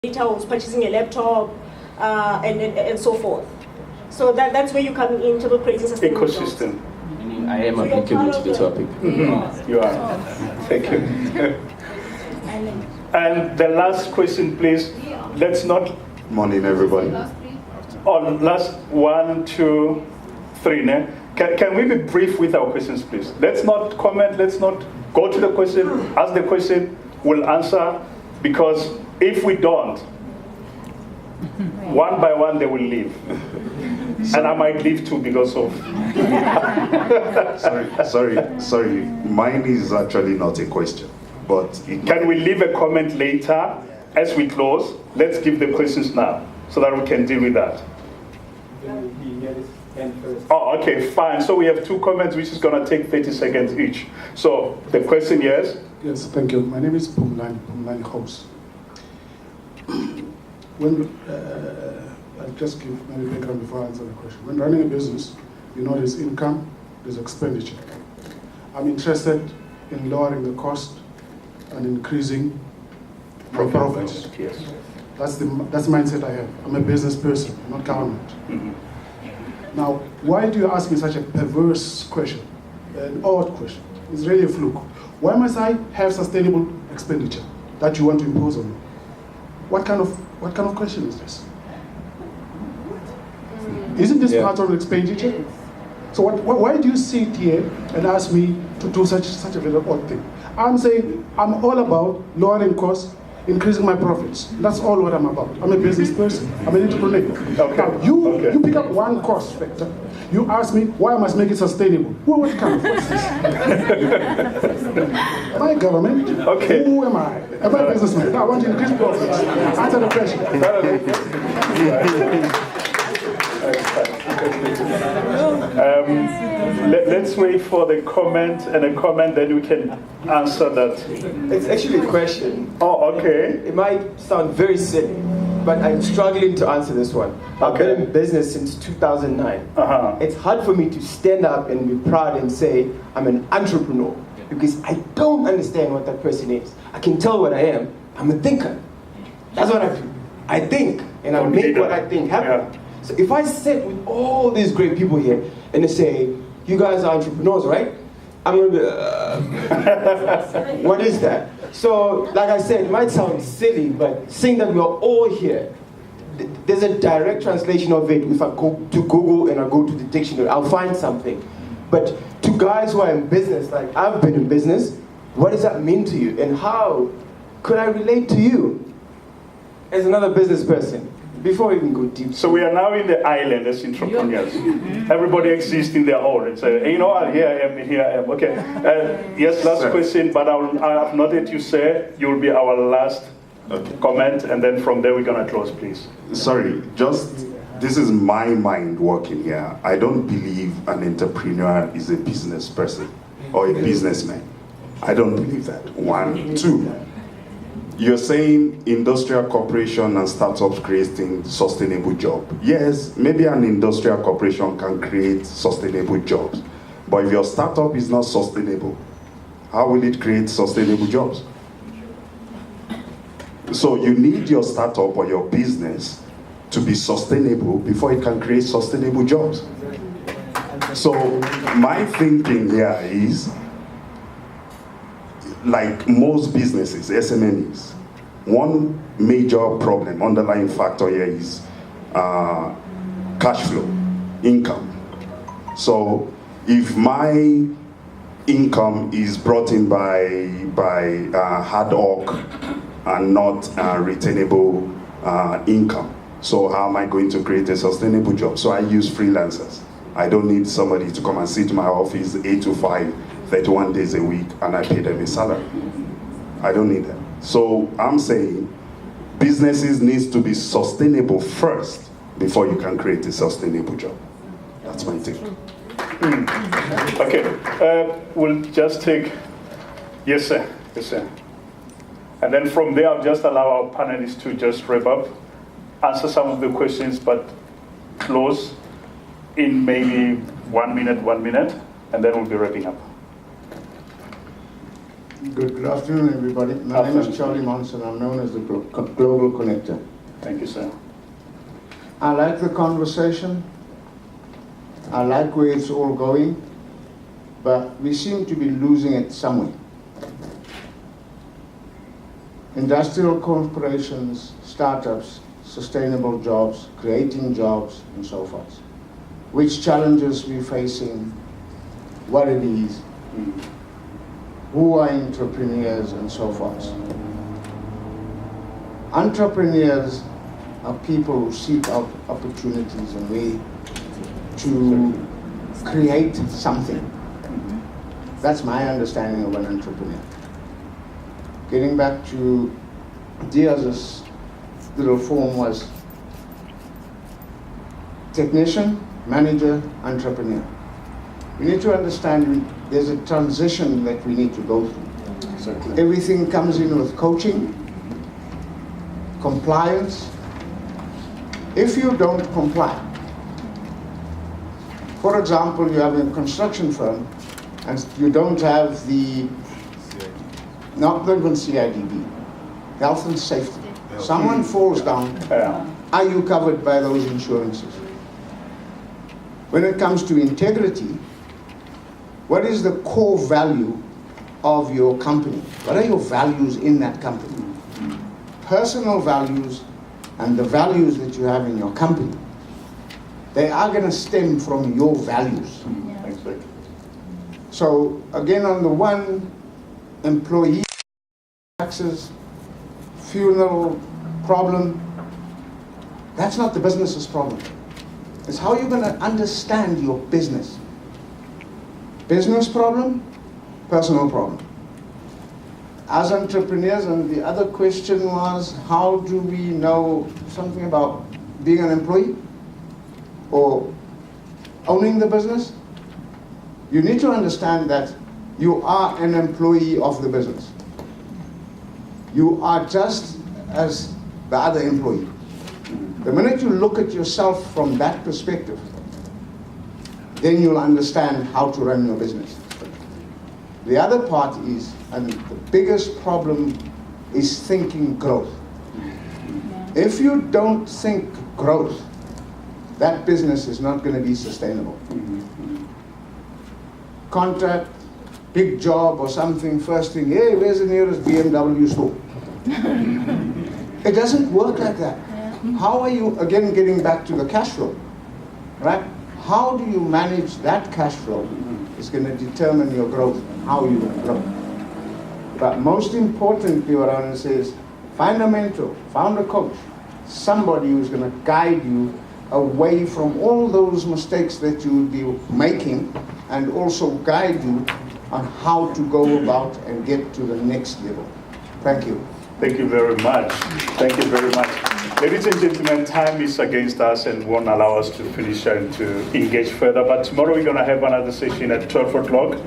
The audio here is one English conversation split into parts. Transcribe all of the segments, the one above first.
who's purchasing a laptop, and so forth. So that's where you come into the creating sustainable ecosystem. I am applicable to the topic. You are. Thank you. And the last question, please. Let's not. Morning, everybody. Last 1, 2, 3. Ne? Can we be brief with our questions, please? Let's not comment. Let's not go to the question. Ask the question. We'll answer, because if we don't, one by one they will leave. And I might leave too because of... Sorry. Mine is actually not a question, but... Can we leave a comment later as we close? Let's give the questions now so that we can deal with that. Oh, okay, fine. So we have 2 comments, which is going to take 30 seconds each. So the question, yes? Yes, thank you. My name is Pumlani House. When I'll just give my background before I answer the question. When running a business, you know there's income, there's expenditure. I'm interested in lowering the cost and increasing my profits. Yes. That's the mindset I have. I'm a business person, not government. Mm-hmm. Now, why do you ask me such a perverse question, an odd question? It's really a fluke. Why must I have sustainable expenditure that you want to impose on me? What kind of question is this? Isn't this part of expenditure? So why do you sit here and ask me to do such a very odd thing? I'm saying I'm all about lowering costs, increasing my profits. That's all what I'm about. I'm a business person. I'm an entrepreneur. Okay. Now, you pick up one cost factor. You ask me why I must make it sustainable. Well, what kind of cost is this? Am I government? Okay. Who am I? Am I a businessman? I want to increase profits. Answer the question. Let's wait for the comment and a comment, then we can answer that. It's actually a question. Oh, okay. It might sound very silly, but I'm struggling to answer this one. I've been in business since 2009. It's hard for me to stand up and be proud and say I'm an entrepreneur, because I don't understand what that person is. I can tell what I am. I'm a thinker. That's what I do. I think, and I make what I think happen. Yeah. So if I sit with all these great people here and they say, you guys are entrepreneurs, right? I'm going to be, what is that? So, like I said, it might sound silly, but seeing that we are all here, there's a direct translation of it. If I go to Google and I go to the dictionary, I'll find something. But to guys who are in business, like I've been in business, what does that mean to you? And how could I relate to you as another business person? Before we even go deep. So we are now in the island as entrepreneurs. Everybody exists in their own. It's here I am, here I am. Okay. Yes, last question, but I have noted you say you'll be our last comment, and then from there we're going to close, please. Sorry, this is my mind working here. I don't believe an entrepreneur is a business person or a businessman. I don't believe that. 1, 2. You're saying industrial corporation and startups creating sustainable jobs. Yes, maybe an industrial corporation can create sustainable jobs. But if your startup is not sustainable, how will it create sustainable jobs? So you need your startup or your business to be sustainable before it can create sustainable jobs. So my thinking here is, like most businesses, SMEs, one major problem, underlying factor here is cash flow, income. So if my income is brought in by hard work and not retainable income, so how am I going to create a sustainable job? So I use freelancers. I don't need somebody to come and sit in my office 8 to 5, 31 days a week, and I pay them a salary. I don't need that. So I'm saying businesses needs to be sustainable first before you can create a sustainable job. That's my take. Okay, we'll just take, yes sir, and then from there I'll just allow our panelists to just wrap up, answer some of the questions, but close in maybe 1 minute, and then we'll be wrapping up. Good afternoon, everybody. My name is Charlie Monson. I'm known as the Global Connector. Thank you, sir. I like the conversation. I like where it's all going, but we seem to be losing it somewhere. Industrial corporations, startups, sustainable jobs, creating jobs, and so forth. Which challenges we're facing, what it is, who are entrepreneurs, and so forth. Entrepreneurs are people who seek out opportunities and way to create something. That's my understanding of an entrepreneur. Getting back to Diaz's little form was technician, manager, entrepreneur. We need to understand there's a transition that we need to go through. Exactly. Everything comes in with coaching, compliance. If you don't comply, for example, you have a construction firm and you don't have the, not even CIDB, health and safety. Someone falls down, are you covered by those insurances? When it comes to integrity, what is the core value of your company? What are your values in that company? Personal values and the values that you have in your company, they are going to stem from your values. Exactly. So again, on the one, employee taxes, funeral problem, that's not the business's problem. It's how you're going to understand your business. Business problem, personal problem. As entrepreneurs, and the other question was, how do we know something about being an employee or owning the business? You need to understand that you are an employee of the business. You are just as the other employee. The minute you look at yourself from that perspective, then you'll understand how to run your business. The other part is, and the biggest problem is thinking growth. If you don't think growth, that business is not going to be sustainable. Contract, big job or something, first thing, hey, where's the nearest BMW store? It doesn't work like that. How are you, again, getting back to the cash flow, right? How do you manage that cash flow is going to determine your growth, how you grow. But most importantly, what I want to say is, find a mentor, find a coach, somebody who's going to guide you away from all those mistakes that you would be making, and also guide you on how to go about and get to the next level. Thank you. Thank you very much. Thank you very much. Ladies and gentlemen, time is against us and won't allow us to finish and to engage further. But tomorrow we're going to have another session at 12 o'clock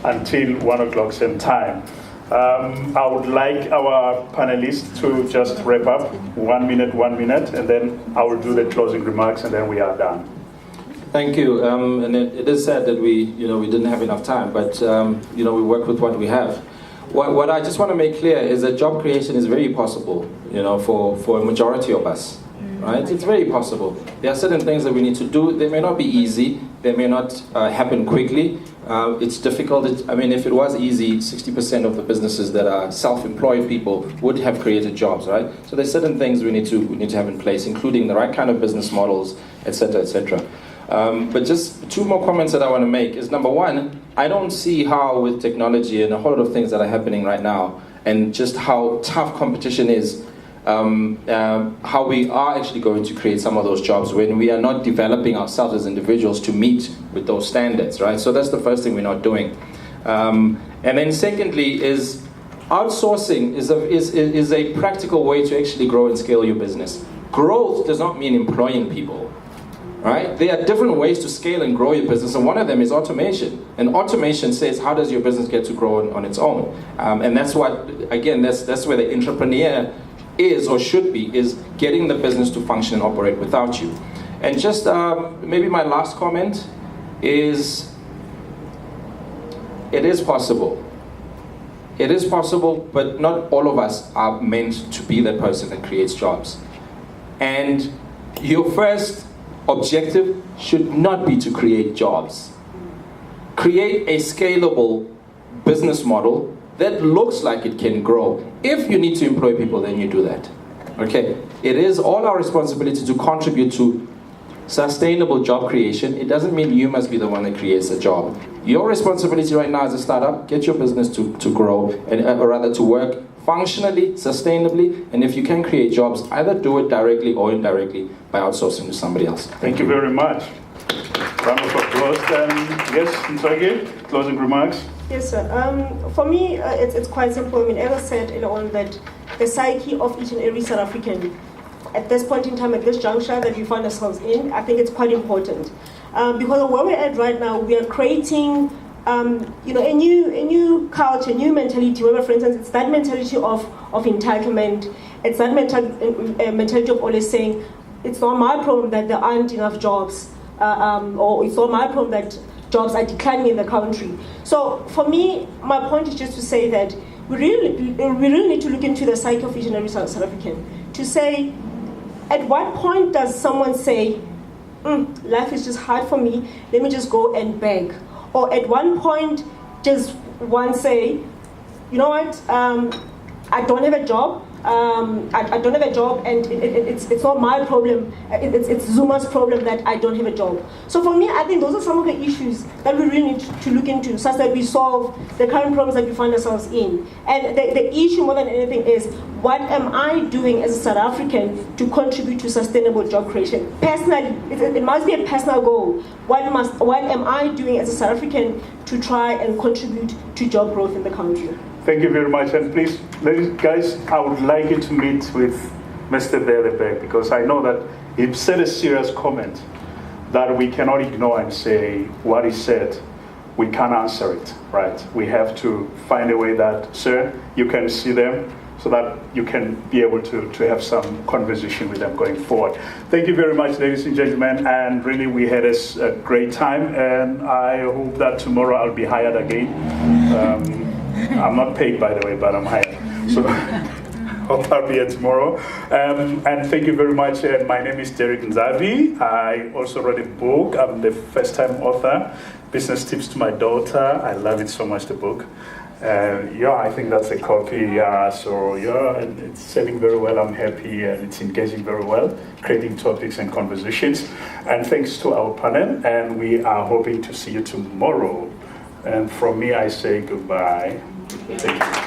until 1 o'clock same time. I would like our panelists to just wrap up 1 minute, and then I will do the closing remarks, and then we are done. Thank you. And it is sad that we didn't have enough time, but we work with what we have. What I just want to make clear is that job creation is very possible, for a majority of us, right? It's very possible. There are certain things that we need to do. They may not be easy. They may not happen quickly. It's difficult. If it was easy, 60% of the businesses that are self-employed people would have created jobs, right? So there's certain things we need to have in place, including the right kind of business models, etc., etc. But just two more comments that I want to make is, number one, I don't see how with technology and a whole lot of things that are happening right now, and just how tough competition is, how we are actually going to create some of those jobs when we are not developing ourselves as individuals to meet with those standards, right? So that's the first thing we're not doing. And then secondly is, outsourcing is a practical way to actually grow and scale your business. Growth does not mean employing people. Right? There are different ways to scale and grow your business, and one of them is automation. And automation says, how does your business get to grow on its own? And that's what, again, that's where the entrepreneur is or should be, is getting the business to function and operate without you. And just maybe my last comment is, it is possible. It is possible, but not all of us are meant to be that person that creates jobs. And your first objective should not be to create jobs. Create a scalable business model that looks like it can grow. If you need to employ people, then you do that. Okay? It is all our responsibility to contribute to sustainable job creation. It doesn't mean you must be the one that creates a job. Your responsibility right now as a startup, get your business to grow, and or rather to work functionally, sustainably, and if you can create jobs, either do it directly or indirectly by outsourcing to somebody else. Thank you very much. Round of applause. Yes, Ntsoaki, closing remarks. Yes, sir. For me, it's quite simple. I mean, as I said earlier on, that the psyche of each and every South African at this point in time, at this juncture that we find ourselves in, I think it's quite important. Because where we're at right now, we are creating a new culture, a new mentality, where, for instance, it's that mentality of entitlement, it's that mentality of always saying, it's not my problem that there aren't enough jobs, or it's not my problem that jobs are declining in the country. So for me, my point is just to say that we really need to look into the psyche of each and every South African, to say, at what point does someone say, life is just hard for me, let me just go and beg? Or at one point, just one say, you know what, I don't have a job, I don't have a job, and it's not my problem, it's Zuma's problem that I don't have a job. So for me, I think those are some of the issues that we really need to look into, such that we solve the current problems that we find ourselves in. And the issue more than anything is, what am I doing as a South African to contribute to sustainable job creation? Personally, it must be a personal goal. What am I doing as a South African to try and contribute to job growth in the country? Thank you very much. And please, ladies, guys, I would like you to meet with Mr. Derrick, because I know that he said a serious comment that we cannot ignore and say what he said. We can't answer it, right? We have to find a way that, sir, you can see them, so that you can be able to have some conversation with them going forward. Thank you very much, ladies and gentlemen, and really we had a great time, and I hope that tomorrow I'll be hired again. I'm not paid, by the way, but I'm hired. So hope I'll be here tomorrow. And thank you very much. My name is Derrick Ndzavi. I also wrote a book. I'm the first-time author, Business Tips to My Daughter. I love it so much, the book. I think that's a copy. It's selling very well. I'm happy, and it's engaging very well, creating topics and conversations. And thanks to our panel, and we are hoping to see you tomorrow. And from me, I say goodbye. Thank you.